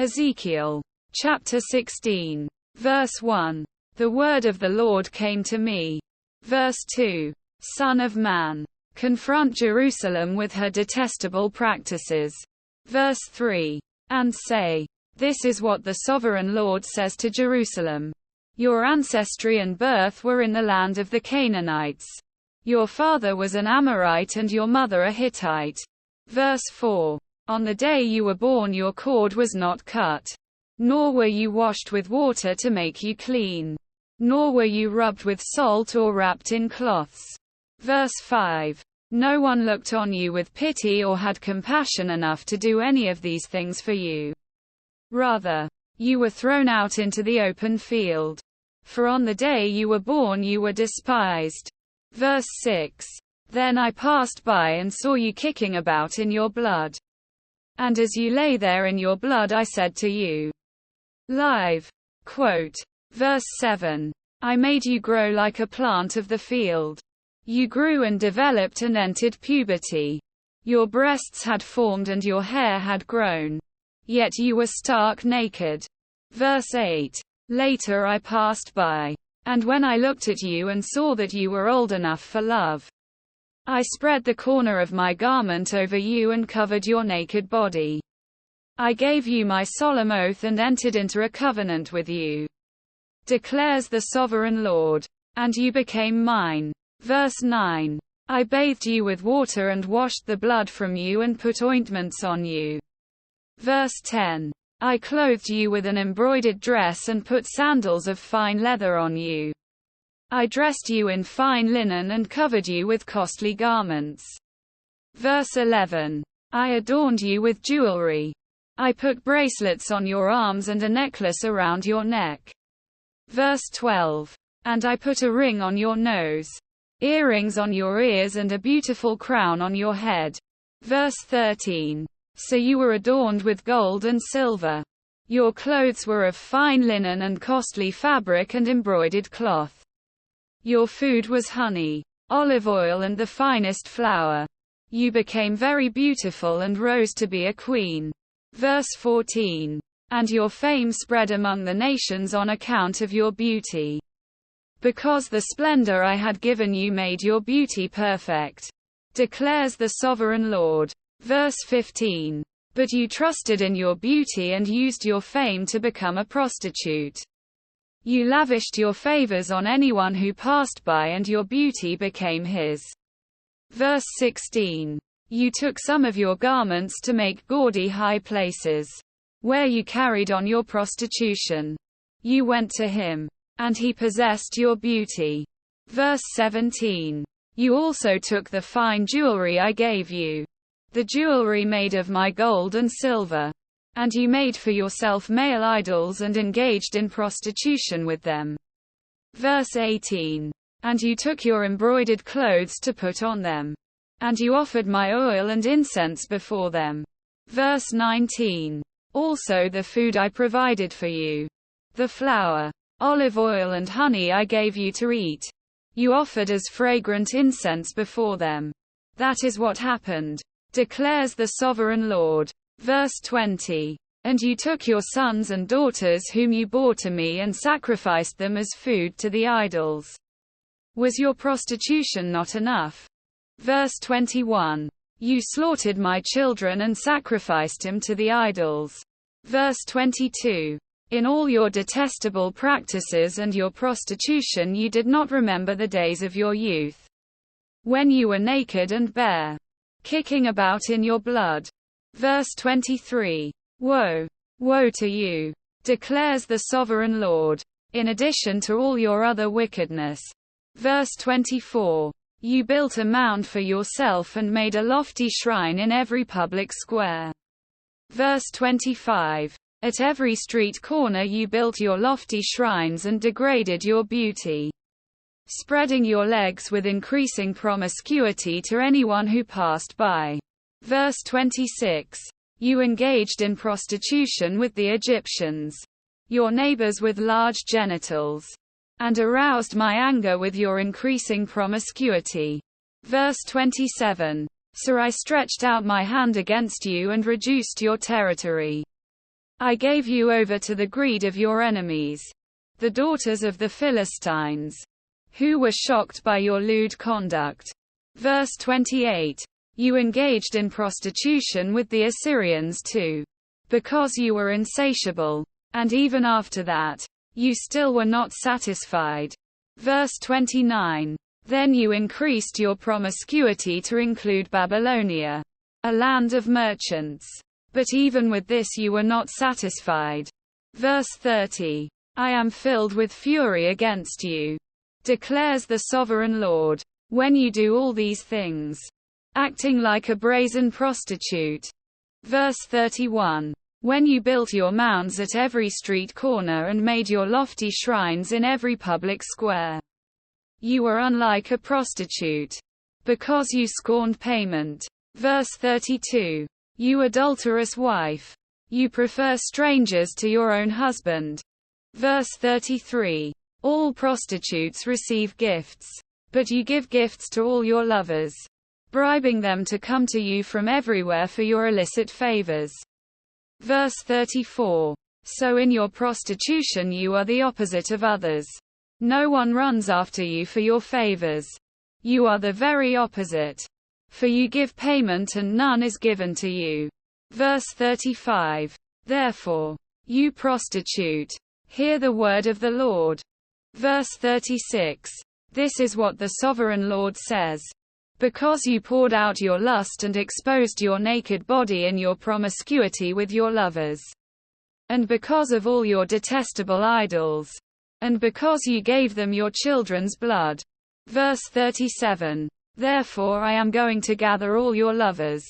Ezekiel. Chapter 16. Verse 1. The word of the Lord came to me. Verse 2. Son of man, confront Jerusalem with her detestable practices. Verse 3. And say, this is what the sovereign Lord says to Jerusalem. Your ancestry and birth were in the land of the Canaanites. Your father was an Amorite and your mother a Hittite. Verse 4. On the day you were born your cord was not cut. Nor were you washed with water to make you clean. Nor were you rubbed with salt or wrapped in cloths. Verse 5. No one looked on you with pity or had compassion enough to do any of these things for you. Rather, you were thrown out into the open field. For on the day you were born you were despised. Verse 6. Then I passed by and saw you kicking about in your blood. And as you lay there in your blood I said to you. Live. Quote. Verse 7. I made you grow like a plant of the field. You grew and developed and entered puberty. Your breasts had formed and your hair had grown. Yet you were stark naked. Verse 8. Later I passed by. And when I looked at you and saw that you were old enough for love, I spread the corner of my garment over you and covered your naked body. I gave you my solemn oath and entered into a covenant with you, declares the sovereign Lord. And you became mine. Verse 9. I bathed you with water and washed the blood from you and put ointments on you. Verse 10. I clothed you with an embroidered dress and put sandals of fine leather on you. I dressed you in fine linen and covered you with costly garments. Verse 11. I adorned you with jewelry. I put bracelets on your arms and a necklace around your neck. Verse 12. And I put a ring on your nose, earrings on your ears and a beautiful crown on your head. Verse 13. So you were adorned with gold and silver. Your clothes were of fine linen and costly fabric and embroidered cloth. Your food was honey, olive oil and the finest flour. You became very beautiful and rose to be a queen. Verse 14. And your fame spread among the nations on account of your beauty. Because the splendor I had given you made your beauty perfect, declares the sovereign Lord. Verse 15. But you trusted in your beauty and used your fame to become a prostitute. You lavished your favors on anyone who passed by and your beauty became his. Verse 16. You took some of your garments to make gaudy high places, where you carried on your prostitution. You went to him, and he possessed your beauty. Verse 17. You also took the fine jewelry I gave you, the jewelry made of my gold and silver. And you made for yourself male idols and engaged in prostitution with them. Verse 18. And you took your embroidered clothes to put on them. And you offered my oil and incense before them. Verse 19. Also the food I provided for you, the flour, olive oil and honey I gave you to eat, you offered as fragrant incense before them. That is what happened, declares the sovereign Lord. Verse 20. And you took your sons and daughters whom you bore to me and sacrificed them as food to the idols. Was your prostitution not enough? Verse 21. You slaughtered my children and sacrificed them to the idols. Verse 22. In all your detestable practices and your prostitution you did not remember the days of your youth, when you were naked and bare, kicking about in your blood. Verse 23. Woe! Woe to you, declares the sovereign Lord, in addition to all your other wickedness. Verse 24. You built a mound for yourself and made a lofty shrine in every public square. Verse 25. At every street corner you built your lofty shrines and degraded your beauty, spreading your legs with increasing promiscuity to anyone who passed by. Verse 26. You engaged in prostitution with the Egyptians, your neighbors with large genitals, and aroused my anger with your increasing promiscuity. Verse 27. So I stretched out my hand against you and reduced your territory. I gave you over to the greed of your enemies, the daughters of the Philistines, who were shocked by your lewd conduct. Verse 28. You engaged in prostitution with the Assyrians too, because you were insatiable, and even after that, you still were not satisfied. Verse 29. Then you increased your promiscuity to include Babylonia, a land of merchants. But even with this you were not satisfied. Verse 30. I am filled with fury against you, declares the sovereign Lord, when you do all these things, acting like a brazen prostitute. Verse 31. When you built your mounds at every street corner and made your lofty shrines in every public square. You were unlike a prostitute, because you scorned payment. Verse 32. You adulterous wife, you prefer strangers to your own husband. Verse 33. All prostitutes receive gifts, but you give gifts to all your lovers, bribing them to come to you from everywhere for your illicit favors. Verse 34. So in your prostitution you are the opposite of others. No one runs after you for your favors. You are the very opposite. For you give payment and none is given to you. Verse 35. Therefore, you prostitute, hear the word of the Lord. Verse 36. This is what the sovereign Lord says. Because you poured out your lust and exposed your naked body in your promiscuity with your lovers, and because of all your detestable idols, and because you gave them your children's blood. Verse 37. Therefore I am going to gather all your lovers,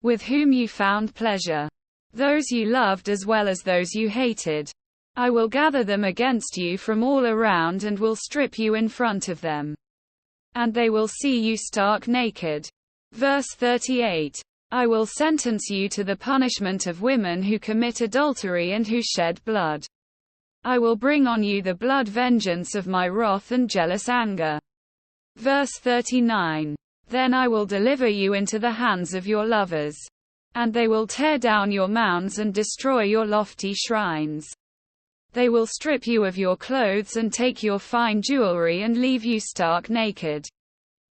with whom you found pleasure, those you loved as well as those you hated. I will gather them against you from all around and will strip you in front of them, and they will see you stark naked. Verse 38. I will sentence you to the punishment of women who commit adultery and who shed blood. I will bring on you the blood vengeance of my wrath and jealous anger. Verse 39. Then I will deliver you into the hands of your lovers, and they will tear down your mounds and destroy your lofty shrines. They will strip you of your clothes and take your fine jewelry and leave you stark naked.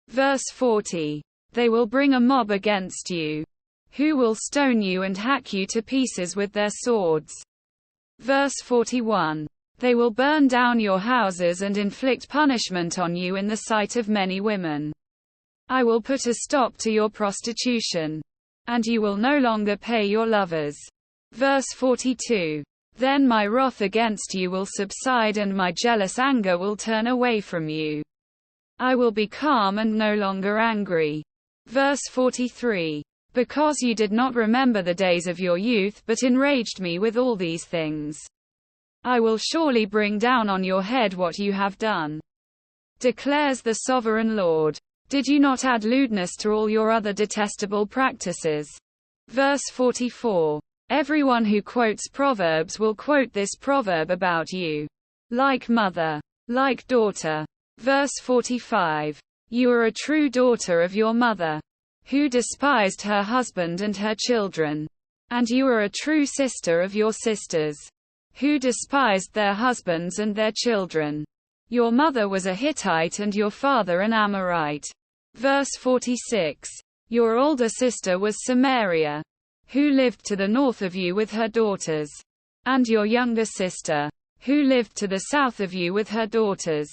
Verse 40. They will bring a mob against you, who will stone you and hack you to pieces with their swords. Verse 41. They will burn down your houses and inflict punishment on you in the sight of many women. I will put a stop to your prostitution, and you will no longer pay your lovers. Verse 42. Then my wrath against you will subside and my jealous anger will turn away from you. I will be calm and no longer angry. Verse 43. Because you did not remember the days of your youth but enraged me with all these things, I will surely bring down on your head what you have done, declares the sovereign Lord. Did you not add lewdness to all your other detestable practices? Verse 44. Everyone who quotes Proverbs will quote this proverb about you. Like mother, like daughter. Verse 45. You are a true daughter of your mother, who despised her husband and her children. And you are a true sister of your sisters, who despised their husbands and their children. Your mother was a Hittite and your father an Amorite. Verse 46. Your older sister was Samaria, who lived to the north of you with her daughters. And your younger sister, who lived to the south of you with her daughters,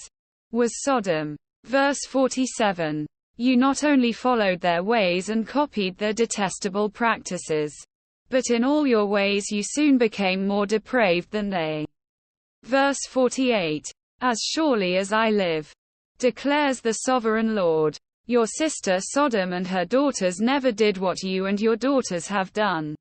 was Sodom. Verse 47. You not only followed their ways and copied their detestable practices, but in all your ways you soon became more depraved than they. Verse 48. As surely as I live, declares the sovereign Lord, your sister Sodom and her daughters never did what you and your daughters have done.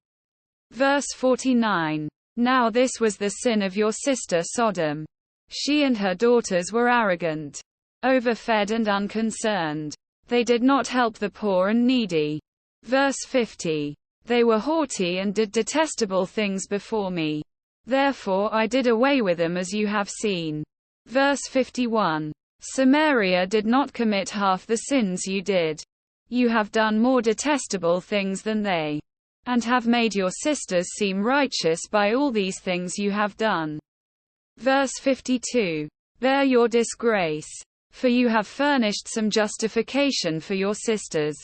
Verse 49. Now this was the sin of your sister Sodom. She and her daughters were arrogant, overfed and unconcerned. They did not help the poor and needy. Verse 50. They were haughty and did detestable things before me. Therefore I did away with them as you have seen. Verse 51. Samaria did not commit half the sins you did. You have done more detestable things than they. and have made your sisters seem righteous by all these things you have done. Verse 52. Bear your disgrace. For you have furnished some justification for your sisters.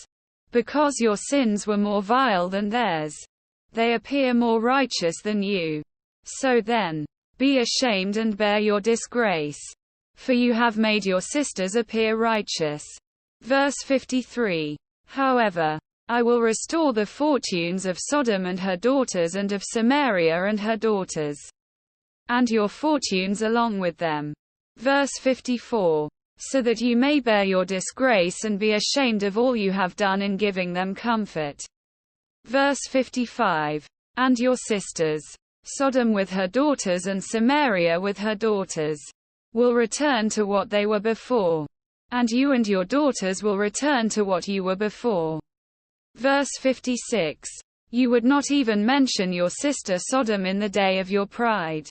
Because your sins were more vile than theirs. They appear more righteous than you. So then, be ashamed and bear your disgrace. For you have made your sisters appear righteous. Verse 53. However, I will restore the fortunes of Sodom and her daughters and of Samaria and her daughters. And your fortunes along with them. Verse 54. So that you may bear your disgrace and be ashamed of all you have done in giving them comfort. Verse 55. And your sisters, Sodom with her daughters and Samaria with her daughters, will return to what they were before. And you and your daughters will return to what you were before. Verse 56. You would not even mention your sister Sodom in the day of your pride.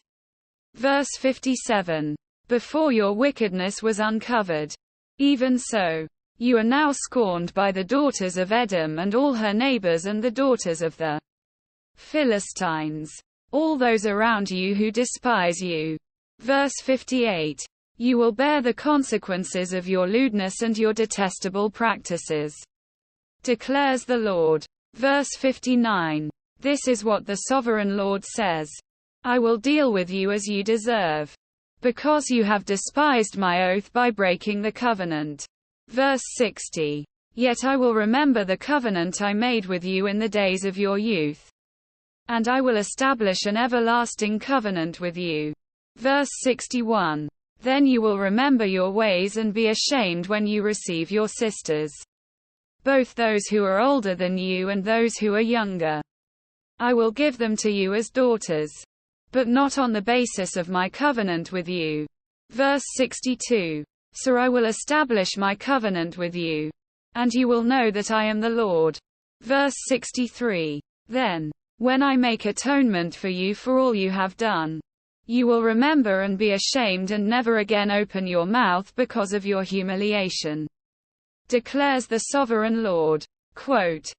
Verse 57. Before your wickedness was uncovered. Even so, you are now scorned by the daughters of Edom and all her neighbors and the daughters of the Philistines. All those around you who despise you. Verse 58. You will bear the consequences of your lewdness and your detestable practices. Declares the Lord. Verse 59. This is what the sovereign Lord says. I will deal with you as you deserve. Because you have despised my oath by breaking the covenant. Verse 60. Yet I will remember the covenant I made with you in the days of your youth. And I will establish an everlasting covenant with you. Verse 61. Then you will remember your ways and be ashamed when you receive your sisters. Both those who are older than you and those who are younger. I will give them to you as daughters. But not on the basis of my covenant with you. Verse 62. So I will establish my covenant with you. And you will know that I am the Lord. Verse 63. Then, when I make atonement for you for all you have done, you will remember and be ashamed and never again open your mouth because of your humiliation. Declares the sovereign Lord. Quote,